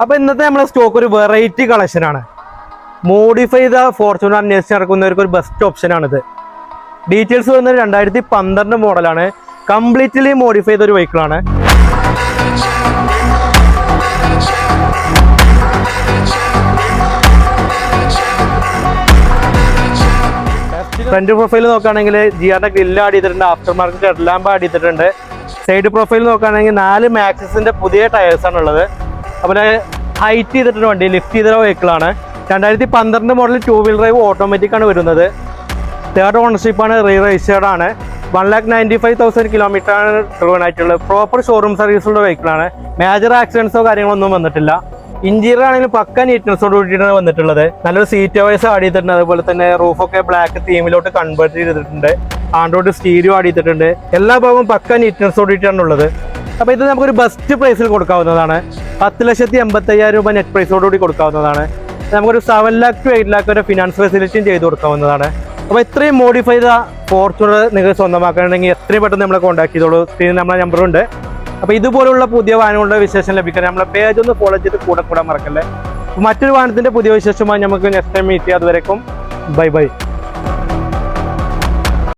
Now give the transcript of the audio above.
അപ്പോൾ ഇന്നത്തെ നമ്മുടെ സ്റ്റോക്ക് ഒരു വെറൈറ്റി കളക്ഷൻ ആണ്. മോഡിഫൈ ചെയ്ത ഫോർച്യൂണർ അന്വേഷിച്ച് നടക്കുന്നവർക്ക് ഒരു ബെസ്റ്റ് ഓപ്ഷൻ ആണിത്. ഡീറ്റെയിൽസ് വന്നത് 2012 മോഡലാണ്. കംപ്ലീറ്റ്ലി മോഡിഫൈ ചെയ്ത ഒരു വെഹിക്കിളാണ്. ഫ്രണ്ട് പ്രൊഫൈൽ നോക്കുകയാണെങ്കിൽ ജിആറിന്റെ ഗ്രില്ല് ആഡ് ചെയ്തിട്ടുണ്ട്, after market head lamp add ചെയ്തിട്ടുണ്ട്. സൈഡ് പ്രൊഫൈൽ നോക്കുകയാണെങ്കിൽ 4 മാക്സിന്റെ പുതിയ ടയേഴ്സ് ആണ് ഉള്ളത്. അതുപോലെ ഹൈറ്റ് ചെയ്തിട്ടുണ്ട്, വണ്ടി ലിഫ്റ്റ് ചെയ്ത വെഹിക്കിളാണ്. 2012 മോഡൽ 2 വീൽ ഡ്രൈവ് ഓട്ടോമാറ്റിക് ആണ് വരുന്നത്. 3rd ഓണർഷിപ്പാണ്, റീ രജിസ്റ്റേർഡ് ആണ്. 1,95,000 കിലോമീറ്റർ ആണ് ഡ്രിവൺ ആയിട്ടുള്ളത്. Proper showroom സർവീസുള്ള വെഹിക്കിളാണ്. മേജർ ആക്സിഡൻസോ കാര്യങ്ങളൊന്നും വന്നിട്ടില്ല. ഇന്റീരിയർ ആണെങ്കിലും പക്ക നീറ്റ്നെസ്സോട് കൂടിയിട്ടാണ് വന്നിട്ടുള്ളത്. നല്ലൊരു സീറ്റ് വൈസ് ആഡ് ചെയ്തിട്ടുണ്ട്. അതുപോലെ തന്നെ റൂഫൊക്കെ ബ്ലാക്ക് തീമിലോട്ട് കൺവേർട്ട് ചെയ്തിട്ടുണ്ട്. ആൻഡ്രോയിഡ് സ്റ്റീരിയോ ആഡ് ചെയ്തിട്ടുണ്ട്. എല്ലാ ഭാഗവും പക്ക നീറ്റ്നെസ്സോട് കൂടിയിട്ടാണ് ഉള്ളത്. അപ്പോൾ ഇത് നമുക്കൊരു ബെസ്റ്റ് പ്രൈസിൽ കൊടുക്കാവുന്നതാണ്. 10,85,000 രൂപ നെറ്റ് പ്രൈസോടുകൂടി കൊടുക്കാവുന്നതാണ്. നമുക്കൊരു 7 lakh to 8 lakh വരെ ഫിനാൻസ് ഫെസിലിറ്റിയും ചെയ്ത് കൊടുക്കാവുന്നതാണ്. അപ്പോൾ ഇത്രയും മോഡിഫൈ ചെയ്ത ഫോർച്യൂണർ നിങ്ങൾക്ക് സ്വന്തമാക്കണമെങ്കിൽ എത്രയും പെട്ടെന്ന് നമ്മളെ കോൺടാക്ട് ചെയ്തോളൂ. സ്ക്രീനിൽ നമ്മളെ നമ്പറുണ്ട്. അപ്പോൾ ഇതുപോലുള്ള പുതിയ വാഹനങ്ങളുടെ വിശേഷം ലഭിക്കാൻ നമ്മളെ പേജ് ഒന്ന് ഫോളോ ചെയ്ത് കൂടെ മറക്കല്ലേ. മറ്റൊരു വാഹനത്തിന്റെ പുതിയ വിശേഷമായി നമുക്ക് നെക്സ്റ്റ് ടൈം മീറ്റ് ചെയ്യാം. അതുവരെക്കും ബൈ ബൈ.